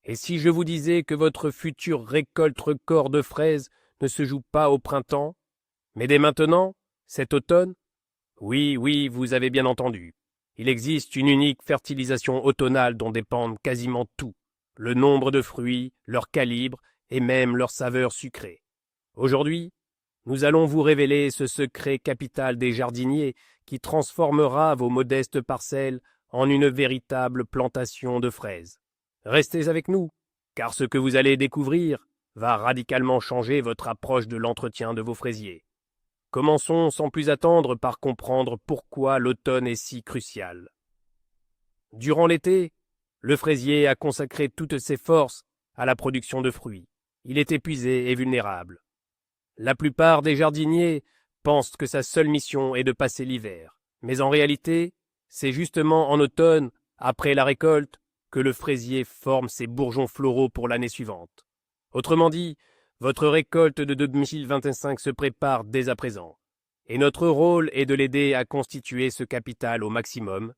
Et si je vous disais que votre future récolte record de fraises ne se joue pas au printemps, mais dès maintenant, cet automne? Oui, oui, vous avez bien entendu. Il existe une unique fertilisation automnale dont dépendent quasiment tout, le nombre de fruits, leur calibre et même leur saveur sucrée. Aujourd'hui, nous allons vous révéler ce secret capital des jardiniers qui transformera vos modestes parcelles en une véritable plantation de fraises. Restez avec nous, car ce que vous allez découvrir va radicalement changer votre approche de l'entretien de vos fraisiers. Commençons sans plus attendre par comprendre pourquoi l'automne est si crucial. Durant l'été, le fraisier a consacré toutes ses forces à la production de fruits. Il est épuisé et vulnérable. La plupart des jardiniers pensent que sa seule mission est de passer l'hiver. Mais en réalité, c'est justement en automne, après la récolte, que le fraisier forme ses bourgeons floraux pour l'année suivante. Autrement dit, votre récolte de 2025 se prépare dès à présent. Et notre rôle est de l'aider à constituer ce capital au maximum.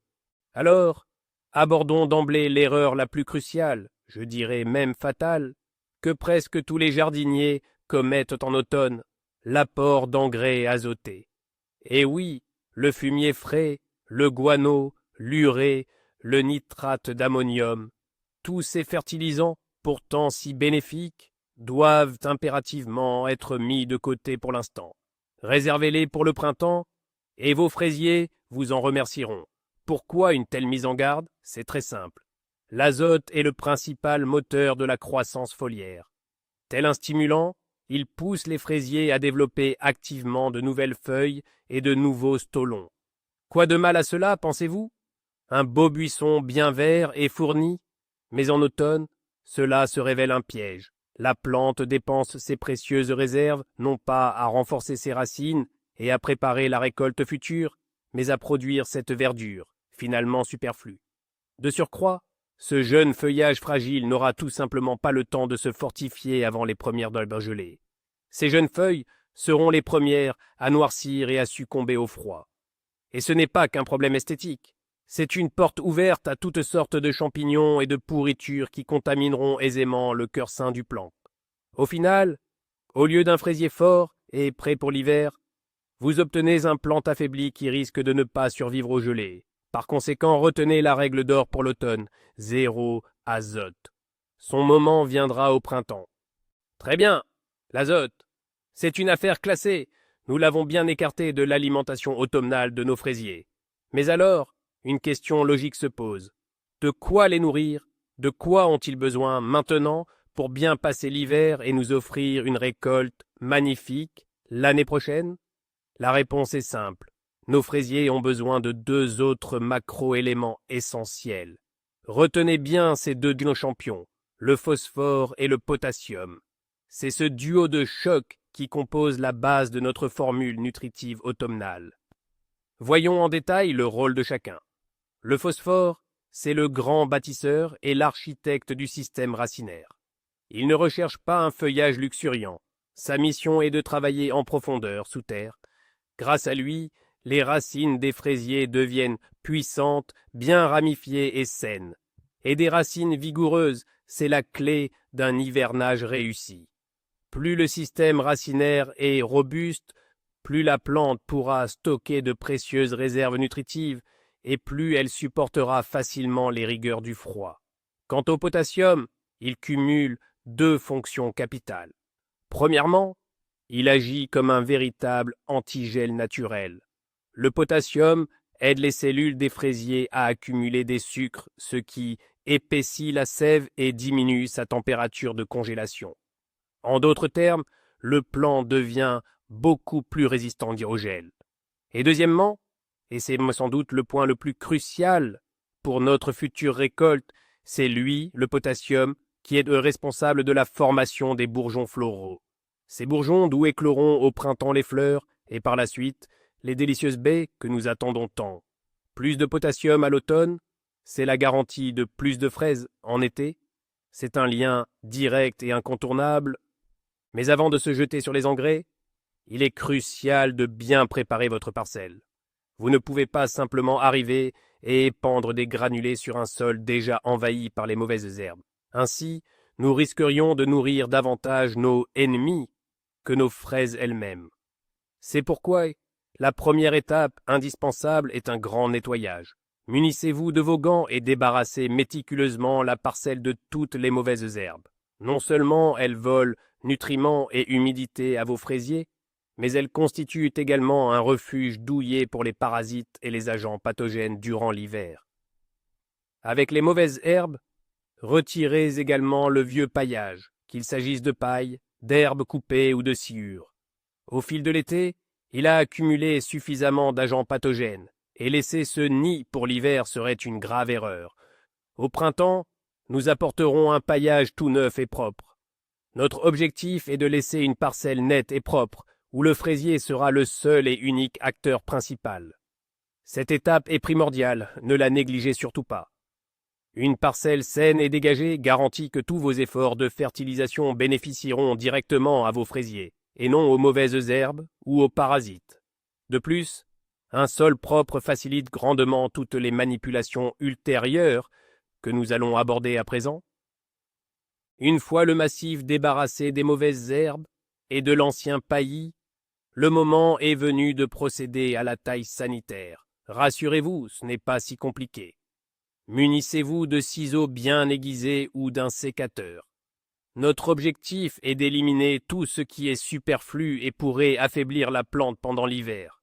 Alors, abordons d'emblée l'erreur la plus cruciale, je dirais même fatale, que presque tous les jardiniers commettent en automne, l'apport d'engrais azotés. Et oui, le fumier frais, le guano, l'urée, le nitrate d'ammonium, tous ces fertilisants, pourtant si bénéfiques, doivent impérativement être mis de côté pour l'instant. Réservez-les pour le printemps, et vos fraisiers vous en remercieront. Pourquoi une telle mise en garde? C'est très simple. L'azote est le principal moteur de la croissance foliaire. Tel un stimulant, il pousse les fraisiers à développer activement de nouvelles feuilles et de nouveaux stolons. Quoi de mal à cela, pensez-vous? Un beau buisson bien vert et fourni? Mais en automne, cela se révèle un piège. La plante dépense ses précieuses réserves non pas à renforcer ses racines et à préparer la récolte future, mais à produire cette verdure, finalement superflue. De surcroît, ce jeune feuillage fragile n'aura tout simplement pas le temps de se fortifier avant les premières herbes gelées. Ces jeunes feuilles seront les premières à noircir et à succomber au froid. Et ce n'est pas qu'un problème esthétique. C'est une porte ouverte à toutes sortes de champignons et de pourritures qui contamineront aisément le cœur sain du plant. Au final, au lieu d'un fraisier fort et prêt pour l'hiver, vous obtenez un plant affaibli qui risque de ne pas survivre aux gelées. Par conséquent, retenez la règle d'or pour l'automne, zéro azote. Son moment viendra au printemps. Très bien, l'azote. C'est une affaire classée. Nous l'avons bien écarté de l'alimentation automnale de nos fraisiers. Mais alors, une question logique se pose. De quoi les nourrir? De quoi ont-ils besoin maintenant pour bien passer l'hiver et nous offrir une récolte magnifique l'année prochaine? La réponse est simple. Nos fraisiers ont besoin de deux autres macro-éléments essentiels. Retenez bien ces deux de nos champions, le phosphore et le potassium. C'est ce duo de choc qui compose la base de notre formule nutritive automnale. Voyons en détail le rôle de chacun. Le phosphore, c'est le grand bâtisseur et l'architecte du système racinaire. Il ne recherche pas un feuillage luxuriant. Sa mission est de travailler en profondeur, sous terre. Grâce à lui, les racines des fraisiers deviennent puissantes, bien ramifiées et saines. Et des racines vigoureuses, c'est la clé d'un hivernage réussi. Plus le système racinaire est robuste, plus la plante pourra stocker de précieuses réserves nutritives et plus elle supportera facilement les rigueurs du froid. Quant au potassium, il cumule deux fonctions capitales. Premièrement, il agit comme un véritable antigel naturel. Le potassium aide les cellules des fraisiers à accumuler des sucres, ce qui épaissit la sève et diminue sa température de congélation. En d'autres termes, le plant devient beaucoup plus résistant au gel. Et deuxièmement, et c'est sans doute le point le plus crucial pour notre future récolte, c'est lui, le potassium, qui est responsable de la formation des bourgeons floraux. Ces bourgeons d'où écloront au printemps les fleurs, et par la suite, les délicieuses baies que nous attendons tant. Plus de potassium à l'automne, c'est la garantie de plus de fraises en été. C'est un lien direct et incontournable. Mais avant de se jeter sur les engrais, il est crucial de bien préparer votre parcelle. Vous ne pouvez pas simplement arriver et épandre des granulés sur un sol déjà envahi par les mauvaises herbes. Ainsi, nous risquerions de nourrir davantage nos ennemis que nos fraises elles-mêmes. C'est pourquoi la première étape indispensable est un grand nettoyage. Munissez-vous de vos gants et débarrassez méticuleusement la parcelle de toutes les mauvaises herbes. Non seulement elles volent nutriments et humidité à vos fraisiers, mais elles constituent également un refuge douillet pour les parasites et les agents pathogènes durant l'hiver. Avec les mauvaises herbes, retirez également le vieux paillage, qu'il s'agisse de paille, d'herbes coupées ou de sciure. Au fil de l'été, il a accumulé suffisamment d'agents pathogènes, et laisser ce nid pour l'hiver serait une grave erreur. Au printemps, nous apporterons un paillage tout neuf et propre. Notre objectif est de laisser une parcelle nette et propre, où le fraisier sera le seul et unique acteur principal. Cette étape est primordiale, ne la négligez surtout pas. Une parcelle saine et dégagée garantit que tous vos efforts de fertilisation bénéficieront directement à vos fraisiers, et non aux mauvaises herbes ou aux parasites. De plus, un sol propre facilite grandement toutes les manipulations ultérieures que nous allons aborder à présent. Une fois le massif débarrassé des mauvaises herbes et de l'ancien paillis, le moment est venu de procéder à la taille sanitaire. Rassurez-vous, ce n'est pas si compliqué. Munissez-vous de ciseaux bien aiguisés ou d'un sécateur. Notre objectif est d'éliminer tout ce qui est superflu et pourrait affaiblir la plante pendant l'hiver.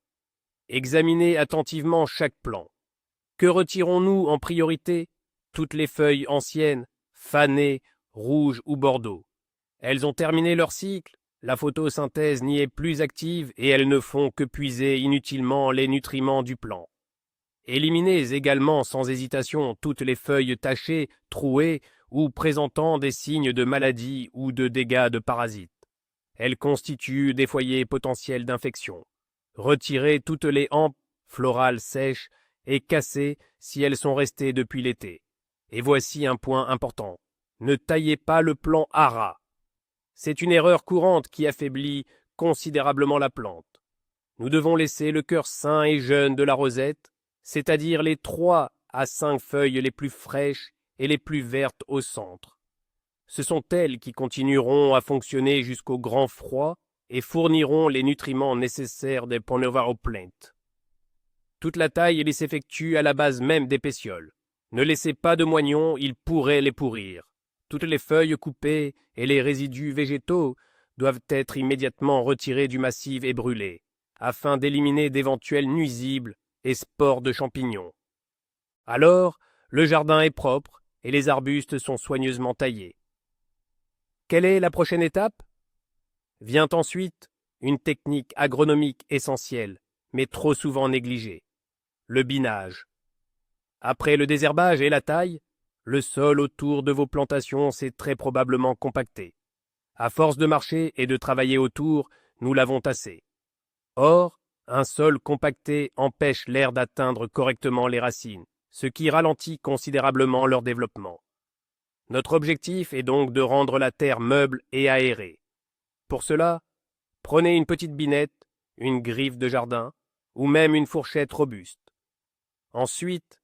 Examinez attentivement chaque plant. Que retirons-nous en priorité? Toutes les feuilles anciennes, fanées, rouges ou bordeaux. Elles ont terminé leur cycle, la photosynthèse n'y est plus active et elles ne font que puiser inutilement les nutriments du plant. Éliminez également sans hésitation toutes les feuilles tachées, trouées ou présentant des signes de maladie ou de dégâts de parasites. Elles constituent des foyers potentiels d'infection. Retirez toutes les hampes florales sèches et cassées si elles sont restées depuis l'été. Et voici un point important. Ne taillez pas le plant à ras. C'est une erreur courante qui affaiblit considérablement la plante. Nous devons laisser le cœur sain et jeune de la rosette, c'est-à-dire les 3 à 5 feuilles les plus fraîches et les plus vertes au centre. Ce sont elles qui continueront à fonctionner jusqu'au grand froid et fourniront les nutriments nécessaires des Ponnevarplantes. Toute la taille s'effectue à la base même des pétioles. Ne laissez pas de moignons, ils pourraient les pourrir. Toutes les feuilles coupées et les résidus végétaux doivent être immédiatement retirés du massif et brûlés, afin d'éliminer d'éventuels nuisibles et spores de champignons. Alors, le jardin est propre et les arbustes sont soigneusement taillés. Quelle est la prochaine étape? Vient ensuite une technique agronomique essentielle, mais trop souvent négligée, le binage. Après le désherbage et la taille, le sol autour de vos plantations s'est très probablement compacté. À force de marcher et de travailler autour, nous l'avons tassé. Or, un sol compacté empêche l'air d'atteindre correctement les racines, ce qui ralentit considérablement leur développement. Notre objectif est donc de rendre la terre meuble et aérée. Pour cela, prenez une petite binette, une griffe de jardin, ou même une fourchette robuste. Ensuite,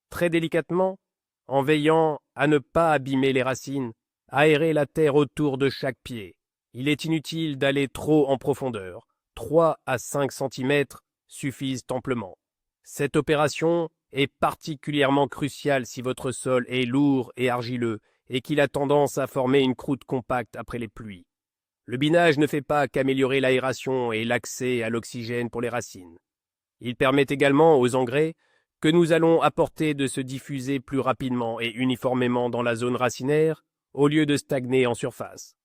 très délicatement, en veillant à ne pas abîmer les racines, aérez la terre autour de chaque pied. Il est inutile d'aller trop en profondeur. 3 à 5 cm suffisent amplement. Cette opération est particulièrement cruciale si votre sol est lourd et argileux et qu'il a tendance à former une croûte compacte après les pluies. Le binage ne fait pas qu'améliorer l'aération et l'accès à l'oxygène pour les racines. Il permet également aux engrais que nous allons apporter de se diffuser plus rapidement et uniformément dans la zone racinaire au lieu de stagner en surface.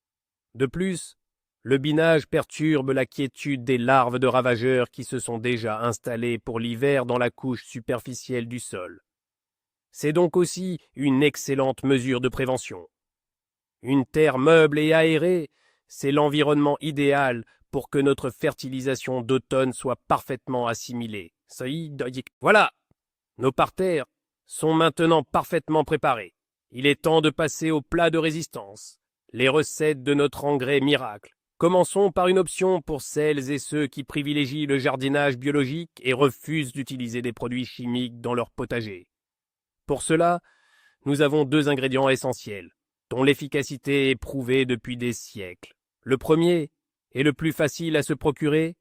De plus, le binage perturbe la quiétude des larves de ravageurs qui se sont déjà installées pour l'hiver dans la couche superficielle du sol. C'est donc aussi une excellente mesure de prévention. Une terre meuble et aérée, c'est l'environnement idéal pour que notre fertilisation d'automne soit parfaitement assimilée. Voilà, nos parterres sont maintenant parfaitement préparés. Il est temps de passer au plat de résistance, les recettes de notre engrais miracle. Commençons par une option pour celles et ceux qui privilégient le jardinage biologique et refusent d'utiliser des produits chimiques dans leur potager. Pour cela, nous avons 2 ingrédients essentiels, dont l'efficacité est prouvée depuis des siècles. Le premier, et le plus facile à se procurer,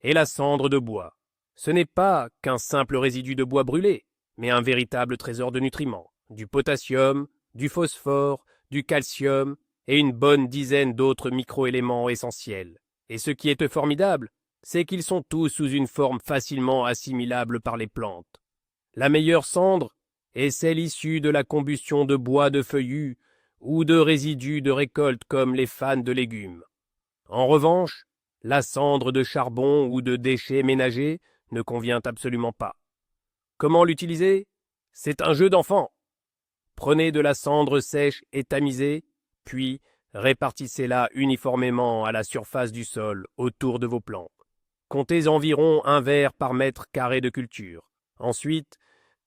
est la cendre de bois. Ce n'est pas qu'un simple résidu de bois brûlé, mais un véritable trésor de nutriments, du potassium, du phosphore, du calcium et une bonne dizaine d'autres microéléments essentiels. Et ce qui est formidable, c'est qu'ils sont tous sous une forme facilement assimilable par les plantes. La meilleure cendre est celle issue de la combustion de bois de feuillus ou de résidus de récolte comme les fanes de légumes. En revanche, la cendre de charbon ou de déchets ménagers ne convient absolument pas. Comment l'utiliser? C'est un jeu d'enfant. Prenez de la cendre sèche et tamisée, puis répartissez-la uniformément à la surface du sol autour de vos plants. Comptez environ 1 verre par mètre carré de culture. Ensuite,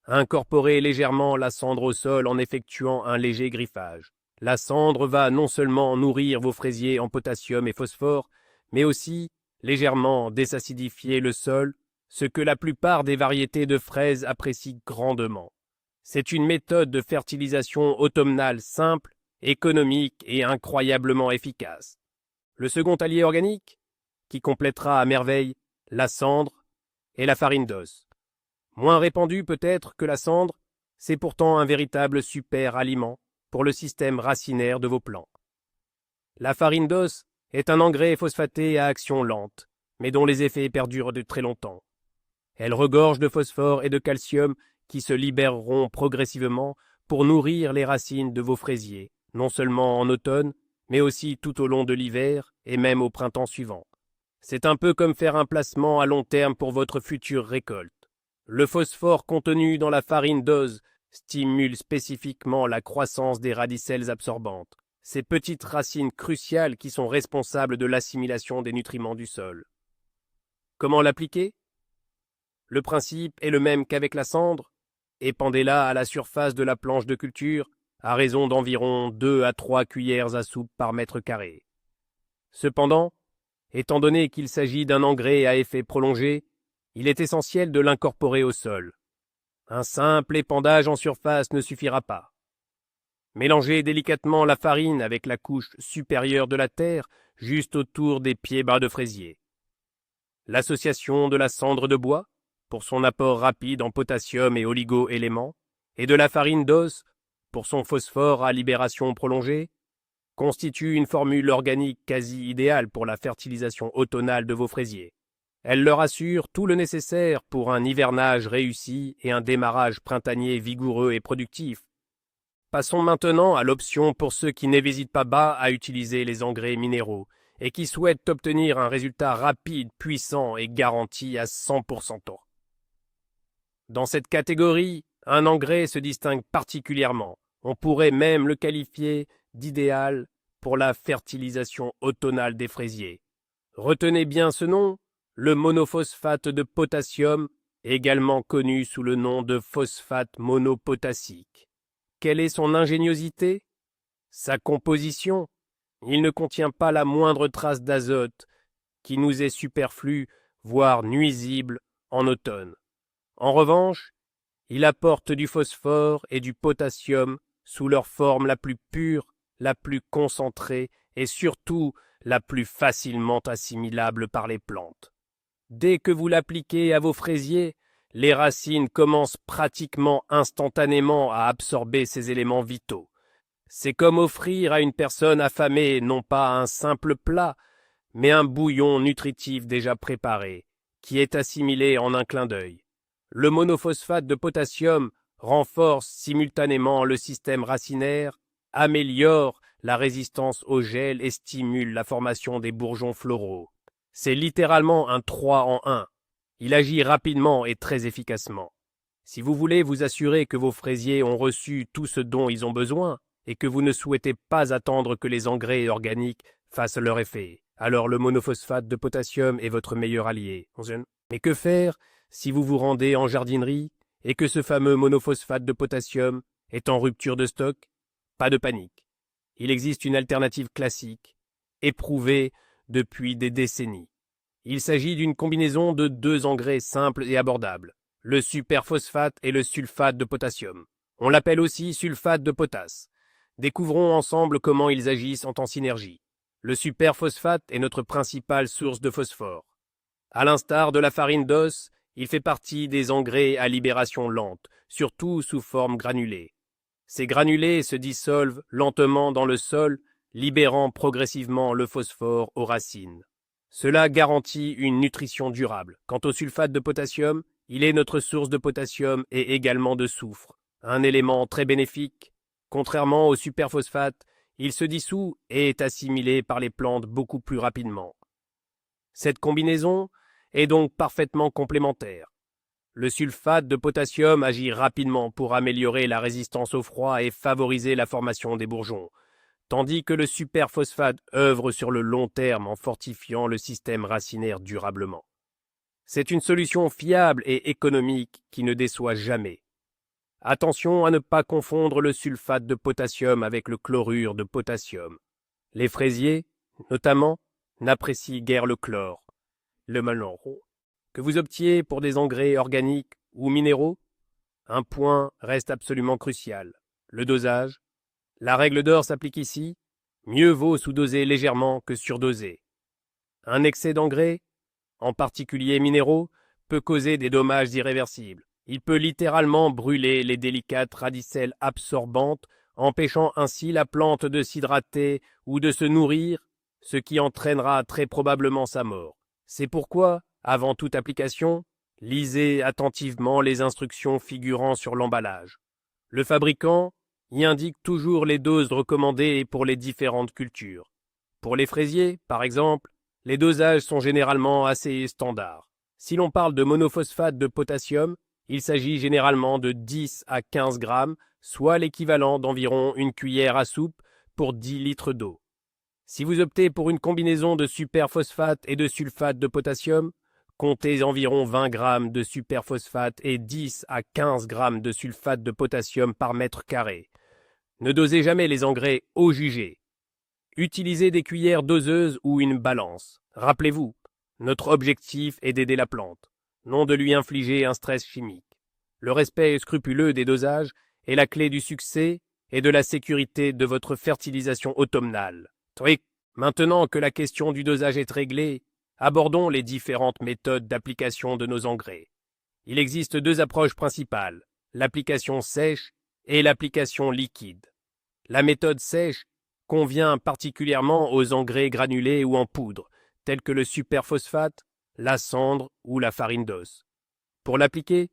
incorporez légèrement la cendre au sol en effectuant un léger griffage. La cendre va non seulement nourrir vos fraisiers en potassium et phosphore, mais aussi légèrement désacidifier le sol, ce que la plupart des variétés de fraises apprécient grandement. C'est une méthode de fertilisation automnale simple, économique et incroyablement efficace. Le second allié organique, qui complétera à merveille la cendre et la farine d'os. Moins répandu peut-être que la cendre, c'est pourtant un véritable super aliment pour le système racinaire de vos plants. La farine d'os est un engrais phosphaté à action lente, mais dont les effets perdurent de très longtemps. Elle regorge de phosphore et de calcium qui se libéreront progressivement pour nourrir les racines de vos fraisiers, non seulement en automne, mais aussi tout au long de l'hiver et même au printemps suivant. C'est un peu comme faire un placement à long terme pour votre future récolte. Le phosphore contenu dans la farine d'os stimule spécifiquement la croissance des radicelles absorbantes, ces petites racines cruciales qui sont responsables de l'assimilation des nutriments du sol. Comment l'appliquer? Le principe est le même qu'avec la cendre. Épandez-la à la surface de la planche de culture à raison d'environ 2 à 3 cuillères à soupe par mètre carré. Cependant, étant donné qu'il s'agit d'un engrais à effet prolongé, il est essentiel de l'incorporer au sol. Un simple épandage en surface ne suffira pas. Mélangez délicatement la farine avec la couche supérieure de la terre juste autour des pieds bas de fraisier. L'association de la cendre de bois, pour son apport rapide en potassium et oligo-éléments, et de la farine d'os, pour son phosphore à libération prolongée, constitue une formule organique quasi idéale pour la fertilisation automnale de vos fraisiers. Elle leur assure tout le nécessaire pour un hivernage réussi et un démarrage printanier vigoureux et productif. Passons maintenant à l'option pour ceux qui n'hésitent pas bas à utiliser les engrais minéraux et qui souhaitent obtenir un résultat rapide, puissant et garanti à 100%. Dans cette catégorie, un engrais se distingue particulièrement. On pourrait même le qualifier d'idéal pour la fertilisation automnale des fraisiers. Retenez bien ce nom, le monophosphate de potassium, également connu sous le nom de phosphate monopotassique. Quelle est son ingéniosité? Sa composition. Il ne contient pas la moindre trace d'azote, qui nous est superflu, voire nuisible, en automne. En revanche, il apporte du phosphore et du potassium sous leur forme la plus pure, la plus concentrée et surtout la plus facilement assimilable par les plantes. Dès que vous l'appliquez à vos fraisiers, les racines commencent pratiquement instantanément à absorber ces éléments vitaux. C'est comme offrir à une personne affamée non pas un simple plat, mais un bouillon nutritif déjà préparé, qui est assimilé en un clin d'œil. Le monophosphate de potassium renforce simultanément le système racinaire, améliore la résistance au gel et stimule la formation des bourgeons floraux. C'est littéralement un 3 en 1. Il agit rapidement et très efficacement. Si vous voulez vous assurer que vos fraisiers ont reçu tout ce dont ils ont besoin et que vous ne souhaitez pas attendre que les engrais organiques fassent leur effet, alors le monophosphate de potassium est votre meilleur allié. Mais que faire si vous vous rendez en jardinerie et que ce fameux monophosphate de potassium est en rupture de stock? Pas de panique. Il existe une alternative classique, éprouvée depuis des décennies. Il s'agit d'une combinaison de 2 engrais simples et abordables, le superphosphate et le sulfate de potassium. On l'appelle aussi sulfate de potasse. Découvrons ensemble comment ils agissent en synergie. Le superphosphate est notre principale source de phosphore. À l'instar de la farine d'os, il fait partie des engrais à libération lente, surtout sous forme granulée. Ces granulés se dissolvent lentement dans le sol, libérant progressivement le phosphore aux racines. Cela garantit une nutrition durable. Quant au sulfate de potassium, il est notre source de potassium et également de soufre, un élément très bénéfique. Contrairement au superphosphate, il se dissout et est assimilé par les plantes beaucoup plus rapidement. Cette combinaison est donc parfaitement complémentaire. Le sulfate de potassium agit rapidement pour améliorer la résistance au froid et favoriser la formation des bourgeons, tandis que le superphosphate œuvre sur le long terme en fortifiant le système racinaire durablement. C'est une solution fiable et économique qui ne déçoit jamais. Attention à ne pas confondre le sulfate de potassium avec le chlorure de potassium. Les fraisiers, notamment, n'apprécient guère le chlore. Le melon, que vous optiez pour des engrais organiques ou minéraux, un point reste absolument crucial, le dosage. La règle d'or s'applique ici, mieux vaut sous-doser légèrement que surdoser. Un excès d'engrais, en particulier minéraux, peut causer des dommages irréversibles. Il peut littéralement brûler les délicates radicelles absorbantes, empêchant ainsi la plante de s'hydrater ou de se nourrir, ce qui entraînera très probablement sa mort. C'est pourquoi, avant toute application, lisez attentivement les instructions figurant sur l'emballage. Le fabricant y indique toujours les doses recommandées pour les différentes cultures. Pour les fraisiers, par exemple, les dosages sont généralement assez standards. Si l'on parle de monophosphate de potassium, il s'agit généralement de 10 à 15 grammes, soit l'équivalent d'environ une cuillère à soupe pour 10 litres d'eau. Si vous optez pour une combinaison de superphosphate et de sulfate de potassium, comptez environ 20 grammes de superphosphate et 10 à 15 grammes de sulfate de potassium par mètre carré. Ne dosez jamais les engrais au jugé. Utilisez des cuillères doseuses ou une balance. Rappelez-vous, notre objectif est d'aider la plante, non de lui infliger un stress chimique. Le respect scrupuleux des dosages est la clé du succès et de la sécurité de votre fertilisation automnale. Maintenant que la question du dosage est réglée, abordons les différentes méthodes d'application de nos engrais. Il existe deux approches principales, l'application sèche et l'application liquide. La méthode sèche convient particulièrement aux engrais granulés ou en poudre, tels que le superphosphate, la cendre ou la farine d'os. Pour l'appliquer,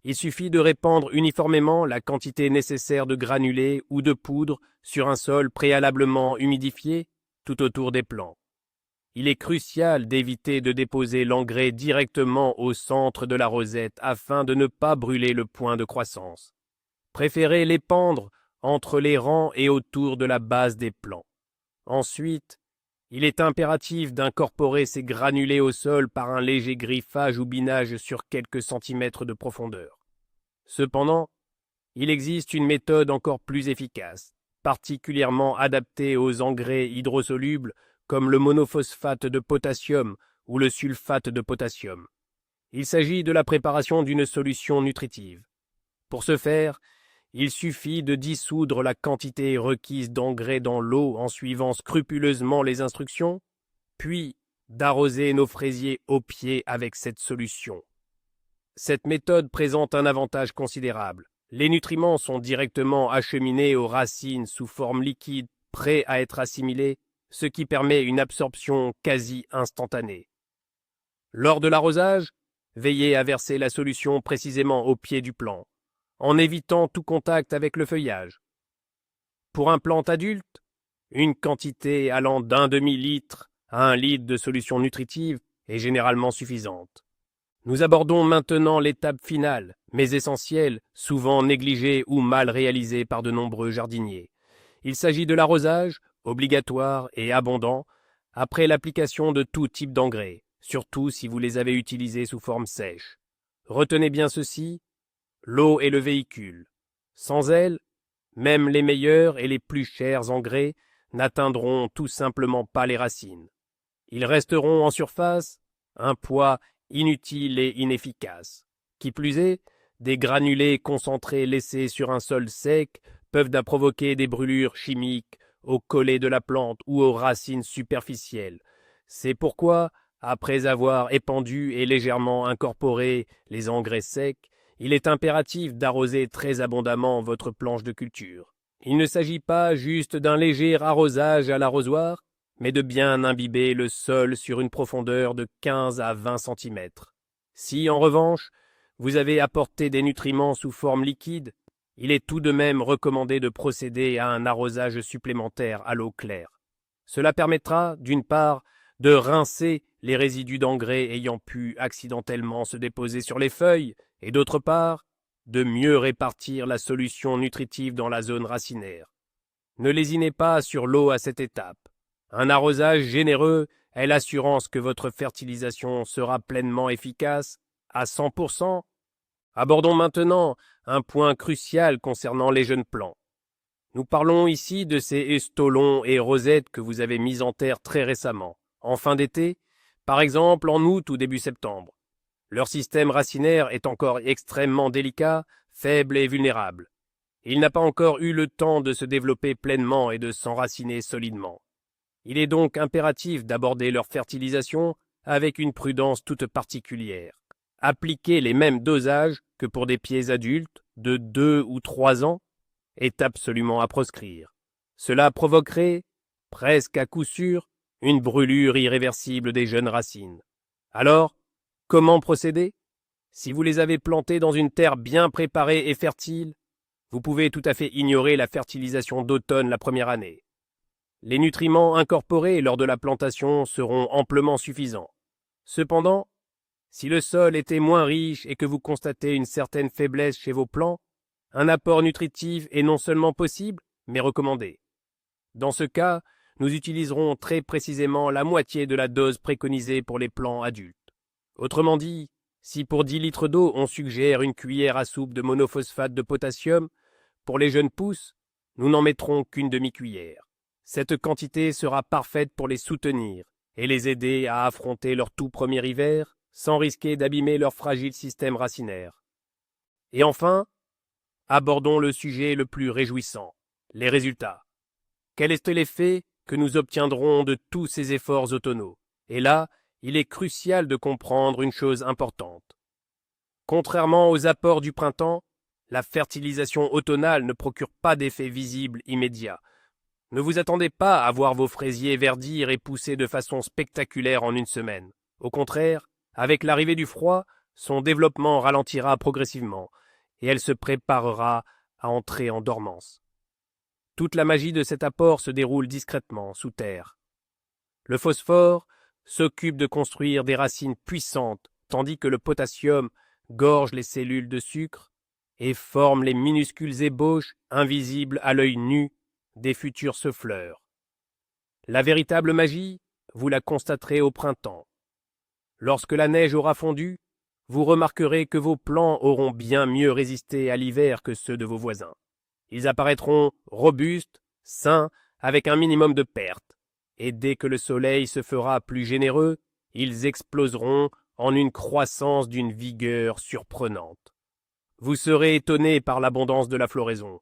il suffit de répandre uniformément la quantité nécessaire de granulés ou de poudre sur un sol préalablement humidifié tout autour des plants. Il est crucial d'éviter de déposer l'engrais directement au centre de la rosette afin de ne pas brûler le point de croissance. Préférez l'épandre entre les rangs et autour de la base des plants. Ensuite, il est impératif d'incorporer ces granulés au sol par un léger griffage ou binage sur quelques centimètres de profondeur. Cependant, il existe une méthode encore plus efficace, particulièrement adaptée aux engrais hydrosolubles comme le monophosphate de potassium ou le sulfate de potassium. Il s'agit de la préparation d'une solution nutritive. Pour ce faire, il suffit de dissoudre la quantité requise d'engrais dans l'eau en suivant scrupuleusement les instructions, puis d'arroser nos fraisiers au pied avec cette solution. Cette méthode présente un avantage considérable. Les nutriments sont directement acheminés aux racines sous forme liquide, prêts à être assimilés, ce qui permet une absorption quasi instantanée. Lors de l'arrosage, veillez à verser la solution précisément au pied du plant, en évitant tout contact avec le feuillage. Pour un plant adulte, une quantité allant d'un demi-litre à 1 litre de solution nutritive est généralement suffisante. Nous abordons maintenant l'étape finale, mais essentielle, souvent négligée ou mal réalisée par de nombreux jardiniers. Il s'agit de l'arrosage, obligatoire et abondant, après l'application de tout type d'engrais, surtout si vous les avez utilisés sous forme sèche. Retenez bien ceci, l'eau est le véhicule. Sans elle, même les meilleurs et les plus chers engrais n'atteindront tout simplement pas les racines. Ils resteront en surface, un poids inutile et inefficace. Qui plus est, des granulés concentrés laissés sur un sol sec peuvent provoquer des brûlures chimiques au collet de la plante ou aux racines superficielles. C'est pourquoi, après avoir épandu et légèrement incorporé les engrais secs, il est impératif d'arroser très abondamment votre planche de culture. Il ne s'agit pas juste d'un léger arrosage à l'arrosoir, mais de bien imbiber le sol sur une profondeur de 15 à 20 cm. Si, en revanche, vous avez apporté des nutriments sous forme liquide, il est tout de même recommandé de procéder à un arrosage supplémentaire à l'eau claire. Cela permettra, d'une part, de rincer les résidus d'engrais ayant pu accidentellement se déposer sur les feuilles, et d'autre part, de mieux répartir la solution nutritive dans la zone racinaire. Ne lésinez pas sur l'eau à cette étape. Un arrosage généreux est l'assurance que votre fertilisation sera pleinement efficace à 100%. Abordons maintenant un point crucial concernant les jeunes plants. Nous parlons ici de ces estolons et rosettes que vous avez mis en terre très récemment, en fin d'été, par exemple en août ou début septembre. Leur système racinaire est encore extrêmement délicat, faible et vulnérable. Il n'a pas encore eu le temps de se développer pleinement et de s'enraciner solidement. Il est donc impératif d'aborder leur fertilisation avec une prudence toute particulière. Appliquer les mêmes dosages que pour des pieds adultes de 2 ou 3 ans est absolument à proscrire. Cela provoquerait, presque à coup sûr, une brûlure irréversible des jeunes racines. Alors, comment procéder? Si vous les avez plantés dans une terre bien préparée et fertile, vous pouvez tout à fait ignorer la fertilisation d'automne la première année. Les nutriments incorporés lors de la plantation seront amplement suffisants. Cependant, si le sol était moins riche et que vous constatez une certaine faiblesse chez vos plants, un apport nutritif est non seulement possible, mais recommandé. Dans ce cas, nous utiliserons très précisément la moitié de la dose préconisée pour les plants adultes. Autrement dit, si pour 10 litres d'eau on suggère une cuillère à soupe de monophosphate de potassium, pour les jeunes pousses, nous n'en mettrons qu'une demi-cuillère. Cette quantité sera parfaite pour les soutenir et les aider à affronter leur tout premier hiver sans risquer d'abîmer leur fragile système racinaire. Et enfin, abordons le sujet le plus réjouissant, les résultats. Quel est l'effet que nous obtiendrons de tous ces efforts automnaux? Et là, il est crucial de comprendre une chose importante. Contrairement aux apports du printemps, la fertilisation automnale ne procure pas d'effet visible immédiat. Ne vous attendez pas à voir vos fraisiers verdir et pousser de façon spectaculaire en une semaine. Au contraire, avec l'arrivée du froid, son développement ralentira progressivement, et elle se préparera à entrer en dormance. Toute la magie de cet apport se déroule discrètement, sous terre. Le phosphore s'occupe de construire des racines puissantes, tandis que le potassium gorge les cellules de sucre et forme les minuscules ébauches, invisibles à l'œil nu, des futurs souffleurs. La véritable magie, vous la constaterez au printemps. Lorsque la neige aura fondu, vous remarquerez que vos plants auront bien mieux résisté à l'hiver que ceux de vos voisins. Ils apparaîtront robustes, sains, avec un minimum de pertes, et dès que le soleil se fera plus généreux, ils exploseront en une croissance d'une vigueur surprenante. Vous serez étonné par l'abondance de la floraison.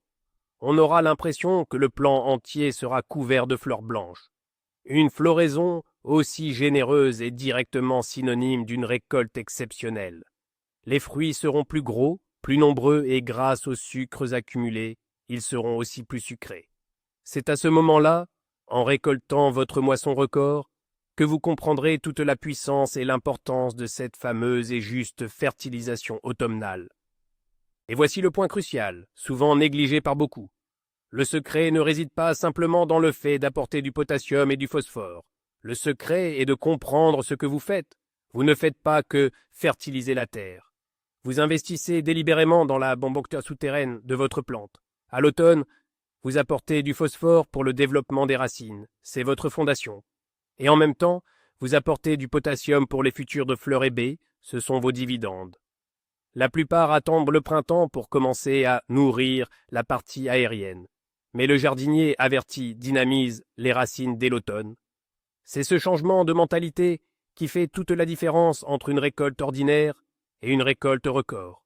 On aura l'impression que le plant entier sera couvert de fleurs blanches. Une floraison aussi généreuse est directement synonyme d'une récolte exceptionnelle. Les fruits seront plus gros, plus nombreux et grâce aux sucres accumulés, ils seront aussi plus sucrés. C'est à ce moment-là, en récoltant votre moisson record, que vous comprendrez toute la puissance et l'importance de cette fameuse et juste fertilisation automnale. Et voici le point crucial, souvent négligé par beaucoup. Le secret ne réside pas simplement dans le fait d'apporter du potassium et du phosphore. Le secret est de comprendre ce que vous faites. Vous ne faites pas que fertiliser la terre. Vous investissez délibérément dans la bambocta souterraine de votre plante. À l'automne, vous apportez du phosphore pour le développement des racines. C'est votre fondation. Et en même temps, vous apportez du potassium pour les futurs de fleurs et baies. Ce sont vos dividendes. La plupart attendent le printemps pour commencer à nourrir la partie aérienne. Mais le jardinier averti dynamise les racines dès l'automne. C'est ce changement de mentalité qui fait toute la différence entre une récolte ordinaire et une récolte record.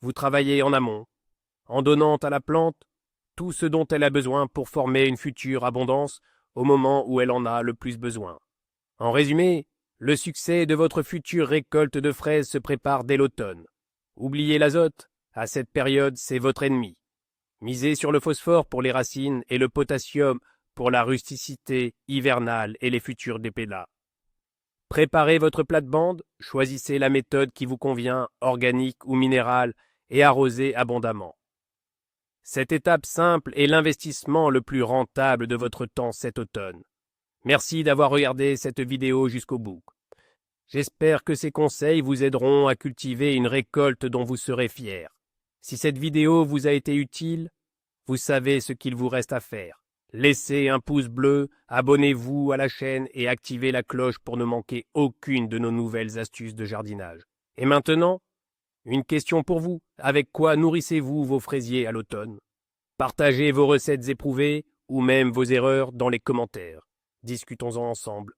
Vous travaillez en amont, en donnant à la plante tout ce dont elle a besoin pour former une future abondance au moment où elle en a le plus besoin. En résumé, le succès de votre future récolte de fraises se prépare dès l'automne. Oubliez l'azote, à cette période c'est votre ennemi. Misez sur le phosphore pour les racines et le potassium pour la rusticité hivernale et les futurs dépénats. Préparez votre plate-bande, choisissez la méthode qui vous convient, organique ou minérale, et arrosez abondamment. Cette étape simple est l'investissement le plus rentable de votre temps cet automne. Merci d'avoir regardé cette vidéo jusqu'au bout. J'espère que ces conseils vous aideront à cultiver une récolte dont vous serez fiers. Si cette vidéo vous a été utile, vous savez ce qu'il vous reste à faire. Laissez un pouce bleu, abonnez-vous à la chaîne et activez la cloche pour ne manquer aucune de nos nouvelles astuces de jardinage. Et maintenant, une question pour vous. Avec quoi nourrissez-vous vos fraisiers à l'automne? Partagez vos recettes éprouvées ou même vos erreurs dans les commentaires. Discutons-en ensemble.